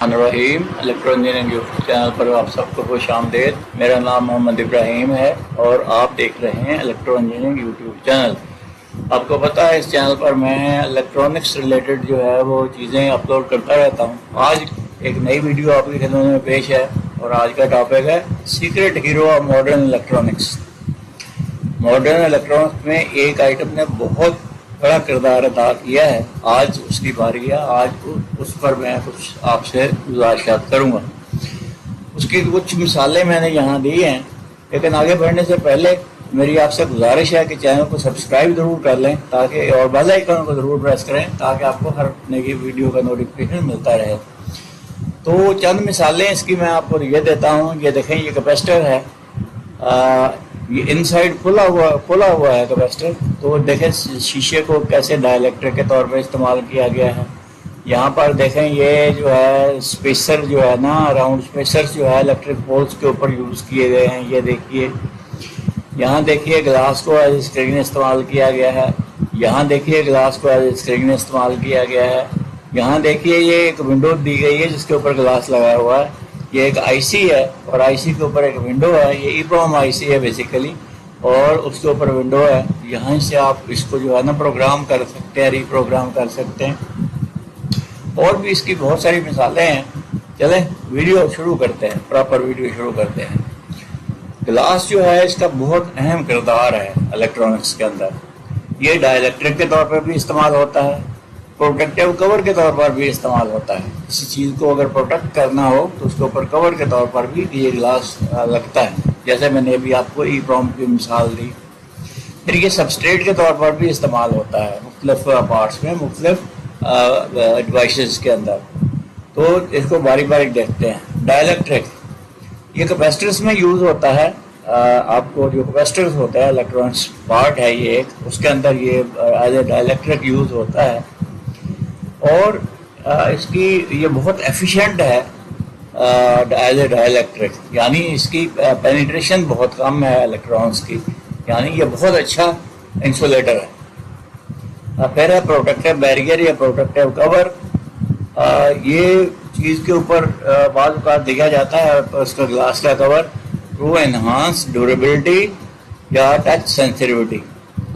रहीम electro engineering YouTube channel पर आप सबको खुश आमदेद। मेरा नाम मोहम्मद इब्राहिम है और आप देख रहे हैं इलेक्ट्रो इंजीनियरिंग यूट्यूब चैनल। आपको पता है इस चैनल पर मैं इलेक्ट्रॉनिक्स रिलेटेड जो है वो चीज़ें अपलोड करता रहता हूँ। आज एक नई वीडियो आपकी खिदमत में पेश है और आज का टॉपिक है secret hero of modern electronics. Modern electronics में एक आइटम ने बहुत बड़ा किरदार अदा किया है, आज उसकी बारी है। आज उस पर मैं कुछ आपसे गुज़ारिशात करूँगा। उसकी कुछ मिसालें मैंने यहाँ दी हैं, लेकिन आगे बढ़ने से पहले मेरी आपसे गुजारिश है कि चैनल को सब्सक्राइब ज़रूर कर लें ताकि और बेल आइकन को ज़रूर प्रेस करें ताकि आपको हर नई वीडियो का नोटिफिकेशन मिलता रहे। तो चंद मिसालें इसकी मैं आपको ये देता हूँ। ये देखें, ये कैपेसिटर है, ये इनसाइड खुला हुआ है कैपेसिटर। तो देखें शीशे को कैसे डाइलेक्ट्रिक के तौर पर इस्तेमाल किया गया है। यहाँ पर देखें ये जो है स्पेसर जो है ना, राउंड स्पेसर्स जो है इलेक्ट्रिक पोल्स के ऊपर यूज़ किए गए हैं। ये देखिए, यहाँ देखिए ग्लास को एज स्क्रीन इस्तेमाल किया गया है। यहाँ देखिए ग्लास को एज स्क्रीन इस्तेमाल किया गया है। यहाँ देखिए ये एक विंडो दी गई है जिसके ऊपर ग्लास लगा हुआ है। ये एक आईसी है और आईसी के ऊपर एक विंडो है। ये ईप्रोम आईसी है बेसिकली और उसके ऊपर विंडो है। यहाँ से आप इसको जो है ना प्रोग्राम कर सकते हैं, रीप्रोग्राम कर सकते हैं। और भी इसकी बहुत सारी मिसालें हैं। चलें वीडियो शुरू करते हैं, प्रॉपर वीडियो शुरू करते हैं। ग्लास जो है इसका बहुत अहम किरदार है इलेक्ट्रॉनिक्स के अंदर। ये डाइलेक्ट्रिक के तौर पर भी इस्तेमाल होता है, प्रोटेक्टिव कवर के तौर पर भी इस्तेमाल होता है। किसी चीज़ को अगर प्रोटेक्ट करना हो तो उसके ऊपर कवर के तौर पर भी ये ग्लास लगता है, जैसे मैंने अभी आपको ईप्रोम की मिसाल दी। फिर ये सबस्ट्रेट के तौर पर भी इस्तेमाल होता है मुख्तलिफ पार्ट्स में, मुख्तलिफ डिवाइसेस के अंदर। तो इसको बारी बारी देखते हैं। डाइलेक्ट्रिक, ये कैपेसिटर्स में यूज़ होता है। आपको जो कैपेसिटर्स होता है इलेक्ट्रॉनिक्स पार्ट है ये एक, उसके अंदर ये एज ए डाइलेक्ट्रिक यूज़ होता है। और इसकी ये बहुत एफिशिएंट है एज ए डाइलेक्ट्रिक, यानी इसकी पेनिट्रेशन बहुत कम है इलेक्ट्रॉन्स की, यानी ये बहुत अच्छा इंसुलेटर है। फिर है प्रोटेक्टिव बैरियर या प्रोटेक्टिव कवर। ये चीज़ के ऊपर बाद औक़ात दिया जाता है उसका ग्लास का कवर टू एनहांस ड्यूरेबिलिटी या touch sensitivity,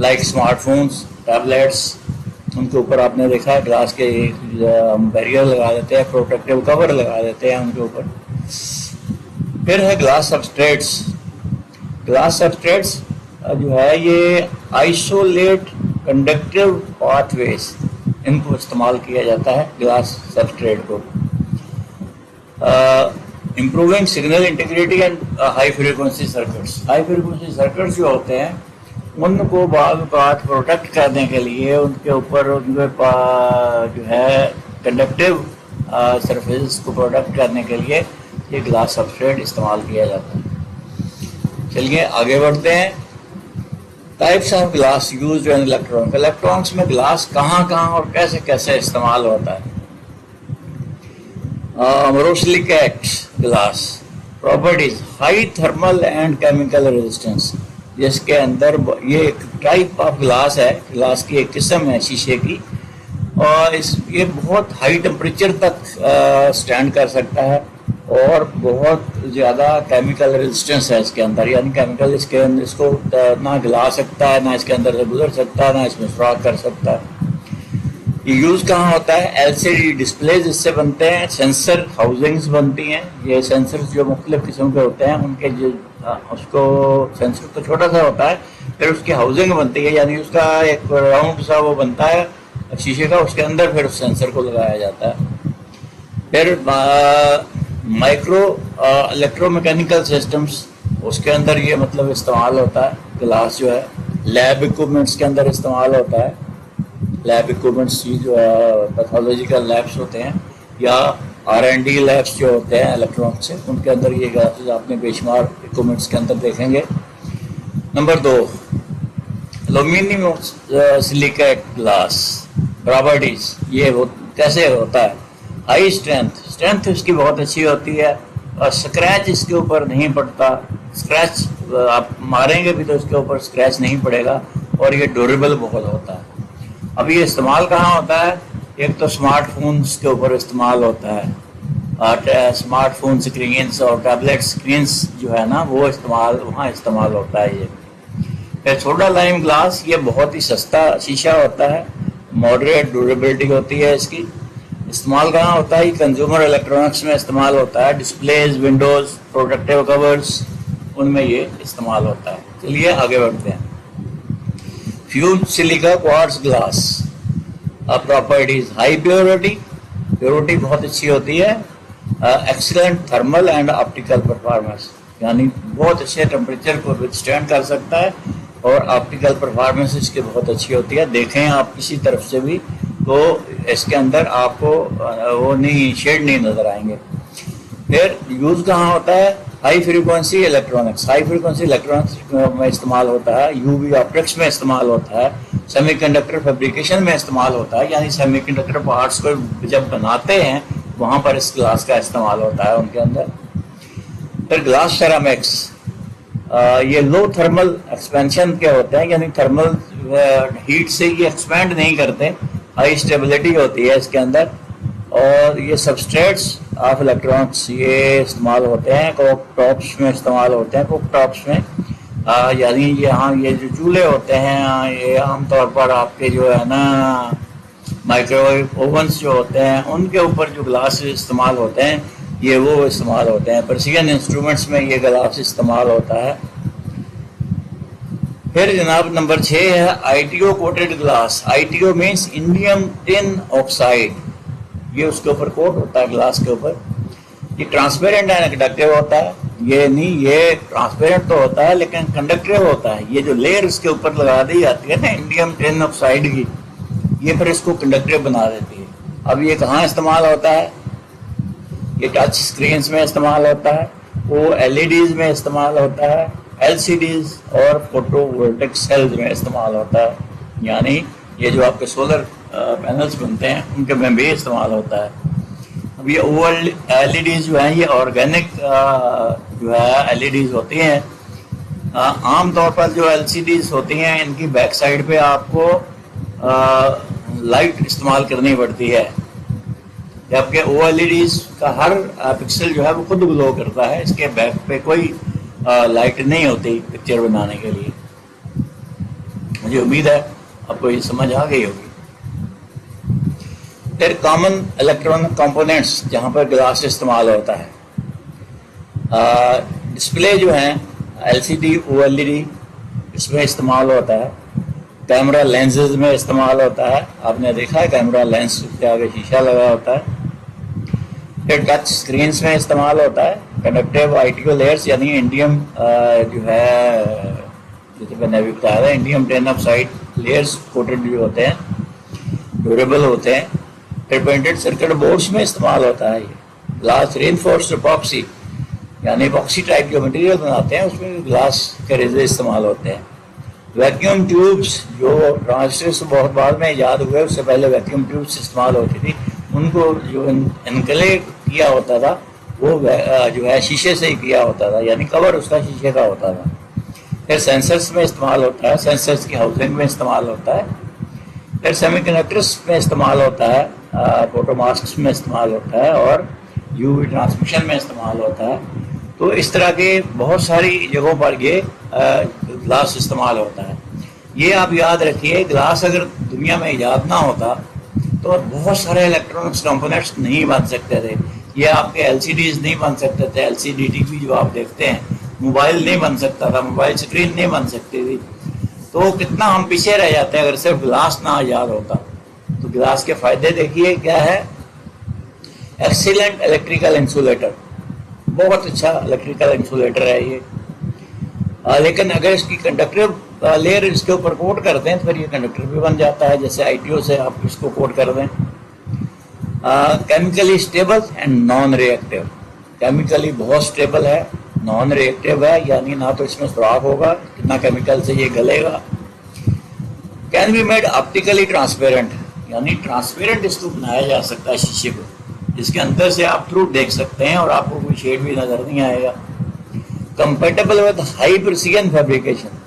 like smartphones, tablets. उनके ऊपर आपने देखा है ग्लास के हम बैरियर लगा देते हैं, प्रोटेक्टिव कवर लगा देते हैं उनके ऊपर। फिर है ग्लास सबस्ट्रेट्स। ग्लास सबस्ट्रेट्स जो है ये आइसोलेट कंडक्टिव पाथवेज, इनको इस्तेमाल किया जाता है ग्लास सबस्ट्रेट को। Improving signal integrity and high frequency circuits. High frequency circuits जो होते हैं उनको बाद प्रोटेक्ट करने के लिए उनके ऊपर उनके जो है कंडक्टिव सरफेस को प्रोटेक्ट करने के लिए ये ग्लास सबस्ट्रेट इस्तेमाल किया जाता है। चलिए आगे बढ़ते हैं। Types of glass used in electronics. Electronics में ग्लास कहाँ कहाँ और कैसे कैसे इस्तेमाल होता है। Borosilicate glass properties, high thermal and chemical resistance. जिसके अंदर ये एक टाइप ऑफ ग्लास है, ग्लास की एक किस्म है शीशे की, और ये बहुत हाई टेम्परेचर तक स्टैंड कर सकता है और बहुत ज़्यादा केमिकल रेजिस्टेंस है इसके अंदर, यानी केमिकल इसके अंदर इसको ना गला सकता है, ना इसके अंदर से गुजर सकता है, ना इसमें फ्रॉक कर सकता है। ये यूज़ कहाँ होता है? एलसीडी डिस्प्लेज इससे बनते हैं, सेंसर हाउसिंग्स बनती हैं। ये सेंसर्स जो मुख्तलिफ किस्म के होते हैं उनके जो उसको सेंसर तो छोटा सा होता है, फिर उसकी हाउसिंग बनती है, यानी उसका एक राउंड सा वो बनता है शीशे का, उसके अंदर फिर उस सेंसर को लगाया जाता है। फिर माइक्रो इलेक्ट्रोमैकेनिकल सिस्टम्स, उसके अंदर ये मतलब इस्तेमाल होता है ग्लास जो है। लैब इक्विपमेंट्स के अंदर इस्तेमाल होता है। लैब इक्विपमेंट्स जो है पैथोलॉजिकल लैब्स होते हैं या R&D लैब्स जो होते हैं इलेक्ट्रॉनिक्स से, उनके अंदर ये ग्लासेस आपने बेशुमार इक्विपमेंट्स के अंदर देखेंगे। Number 2, aluminium silicate glass properties. ये कैसे होता है? हाई स्ट्रेंथ इसकी बहुत अच्छी होती है और स्क्रैच इसके ऊपर नहीं पड़ता। स्क्रैच आप मारेंगे भी तो इसके ऊपर स्क्रैच नहीं पड़ेगा और ये ड्यूरेबल बहुत होता है। अब ये इस्तेमाल कहाँ होता है? एक तो स्मार्टफोन्स के ऊपर इस्तेमाल होता है, स्मार्ट फोन स्क्रीन्स और टैबलेट स्क्रीन्स जो है ना वो वहाँ इस्तेमाल होता है ये। फिर छोटा लाइम ग्लास, ये बहुत ही सस्ता शीशा होता है, मॉडरेट ड्यूरेबिलिटी होती है इसकी। इस्तेमाल कहाँ होता है? कंज्यूमर इलेक्ट्रॉनिक्स में इस्तेमाल होता है, डिस्प्लेज, विंडोज, प्रोटेक्टिव कवर्स, उनमें ये इस्तेमाल होता है। चलिए आगे बढ़ते हैं। Fuse silica quartz glass properties, high purity बहुत अच्छी होती है, excellent thermal and optical performance, यानी बहुत अच्छे टेम्परेचर को विथस्टैंड कर सकता है और ऑप्टिकल परफॉर्मेंस इसकी बहुत अच्छी होती है। देखें आप किसी तरफ से भी तो इसके अंदर आपको वो नहीं, शेड नहीं नजर आएंगे। फिर यूज कहाँ होता है? हाई फ्रीक्वेंसी इलेक्ट्रॉनिक्स में इस्तेमाल होता है, यूवी ऑप्टिक्स में इस्तेमाल होता है, सेमीकंडक्टर फैब्रिकेशन में इस्तेमाल होता है, यानी सेमीकंडक्टर पार्ट्स को जब बनाते हैं वहाँ पर इस ग्लास का इस्तेमाल होता है उनके अंदर। फिर ग्लास सेरामिक्स, ये लो थर्मल एक्सपेंशन के होते हैं, यानी थर्मल हीट से ये एक्सपेंड नहीं करते, हाई स्टेबिलिटी होती है इसके अंदर। और ये सबस्ट्रेट्स ऑफ इलेक्ट्रॉनिक्स ये इस्तेमाल होते हैं, कोक टॉप्स में इस्तेमाल होते हैं, कोक टॉप्स में यानी यहाँ ये जो चूल्हे होते हैं ये आमतौर पर आपके जो है ना माइक्रोवेव ओवन्स जो होते हैं उनके ऊपर जो ग्लास इस्तेमाल होते हैं ये वो इस्तेमाल होते हैं। प्रेसिजन इंस्ट्रूमेंट्स में ये ग्लास इस्तेमाल होता है। फिर जनाब नंबर 6 है ITO coated glass. ITO means indium tin oxide, ये उसके ऊपर कोट होता है ग्लास के ऊपर। ये ट्रांसपेरेंट एंड कंडक्टिव होता है, ये नहीं, ये ट्रांसपेरेंट तो होता है लेकिन कंडक्टिव होता है। ये जो लेयर इसके ऊपर लगा दी जाती है ना इंडियम टिन ऑक्साइड की, ये फिर इसको कंडक्टिव बना देती है। अब ये कहाँ इस्तेमाल होता है? ये टच स्क्रीन्स में इस्तेमाल होता है, वो LEDs में इस्तेमाल होता है, LCDs और फोटोवोल्टिक सेल्स में इस्तेमाल होता है, यानी ये जो आपके सोलर पैनल्स बनते हैं उनके में भी इस्तेमाल होता है। अब ये LEDs जो हैं ये ऑर्गेनिक जो है LEDs होती हैं। आम तौर पर जो LCDs होती हैं इनकी बैक साइड पे आपको लाइट इस्तेमाल करनी पड़ती है, जबकि OLEDs का हर पिक्सल जो है वो खुद ग्लो करता है, इसके बैक पे कोई लाइट नहीं होती पिक्चर बनाने के लिए। मुझे उम्मीद है आपको ये समझ आ गई होगी। फिर कॉमन इलेक्ट्रॉनिक कंपोनेंट्स जहाँ पर ग्लास इस्तेमाल होता है, डिस्प्ले जो हैं LCD OLED इसमें इस्तेमाल होता है, कैमरा लेंसेज में इस्तेमाल होता है, आपने देखा है कैमरा लेंस के आगे शीशा लगा होता है। फिर टच स्क्रीन्स में इस्तेमाल होता है, कंडक्टिव ITO लेयर्स यानी इंडियम जो है जैसे मैंने अभी बताया था indium tin oxide layers coated जो होते हैं ड्यूरेबल होते हैं। फिर पेंटेड सर्किट बोर्ड्स में इस्तेमाल होता है। ये ग्लास रेनफोर्स्ड एपॉक्सी यानी एपॉक्सी टाइप जो मटेरियल बनाते हैं उसमें ग्लास के रेजे इस्तेमाल होते हैं। वैक्यूम ट्यूब्स जो ट्रांजिस्टर्स बहुत बाद में ईजाद हुए, उससे पहले वैक्यूम ट्यूब्स इस्तेमाल होती थी, उनको जो इनकले किया होता था वो जो है शीशे से ही किया होता था, यानी कवर उसका शीशे का होता था। फिर सेंसर्स में इस्तेमाल होता है, सेंसर्स की हाउसिंग में इस्तेमाल होता है। फिर सेमीकंडक्टर्स में इस्तेमाल होता है, फोटो मास्क में इस्तेमाल होता है और UV ट्रांसमिशन में इस्तेमाल होता है। तो इस तरह के बहुत सारी जगहों पर ये ग्लास इस्तेमाल होता है। ये आप याद रखिए, ग्लास अगर दुनिया में ईजाद ना होता तो बहुत सारे इलेक्ट्रॉनिक्स कंपोनेंट्स नहीं बन सकते थे। ये आपके LCDs नहीं बन सकते थे, LCD TV जो आप देखते हैं, मोबाइल नहीं बन सकता था, मोबाइल स्क्रीन नहीं बन सकती थी। तो कितना हम पीछे रह जाते हैं अगर सिर्फ ग्लास ना ईजाद होता। तो ग्लास के फायदे देखिए क्या है। एक्सीलेंट इलेक्ट्रिकल इंसुलेटर, बहुत अच्छा इलेक्ट्रिकल इंसुलेटर है ये। लेकिन अगर इसकी कंडक्टिव लेयर इसके ऊपर कोट कर दें तो फिर ये कंडक्टर भी बन जाता है, जैसे ITO से आप इसको कोट कर दें। Chemically stable and non reactive, chemically बहुत स्टेबल है, नॉन रिएक्टिव है, यानी ना तो इसमें सुराख होगा ना केमिकल से ये गलेगा। Can be made optically transparent, यानी ट्रांसपेरेंट इसको बनाया जा सकता है शीशे को, जिसके अंदर से आप थ्रू देख सकते हैं और आपको कोई शेड भी नजर नहीं आएगा। Compatible with high precision fabrication,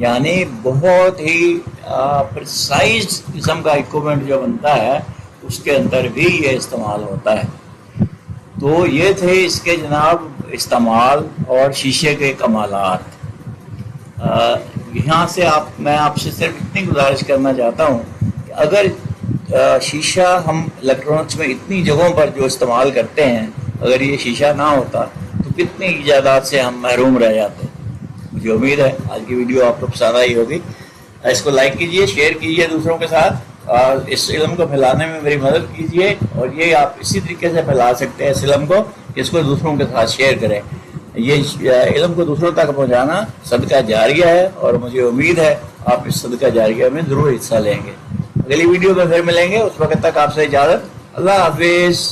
यानी बहुत ही प्रिसाइज किस्म का इक्विपमेंट जो बनता है उसके अंदर भी ये इस्तेमाल होता है। تو یہ تھے اس کے جناب استعمال اور شیشے کے کمالات۔ یہاں سے میں آپ سے صرف اتنی گزارش کرنا چاہتا ہوں کہ اگر شیشہ ہم الیکٹرانکس میں اتنی جگہوں پر جو استعمال کرتے ہیں، اگر یہ شیشہ نہ ہوتا تو کتنی ایجادات سے ہم محروم رہ جاتے۔ مجھے امید ہے آج کی ویڈیو آپ کو پسند آئی ہوگی۔ اس کو لائک کیجئے، شیئر کیجئے دوسروں کے ساتھ، اور اس علم کو پھیلانے میں میری مدد کیجئے، اور یہ آپ اسی طریقے سے پھیلا سکتے ہیں اس علم کو، اس کو دوسروں کے ساتھ شیئر کریں۔ یہ علم کو دوسروں تک پہنچانا صدقہ جاریہ ہے، اور مجھے امید ہے آپ اس صدقہ جاریہ میں ضرور حصہ لیں گے۔ اگلی ویڈیو میں پھر ملیں گے، اس وقت تک آپ سے اجازت، اللہ حافظ۔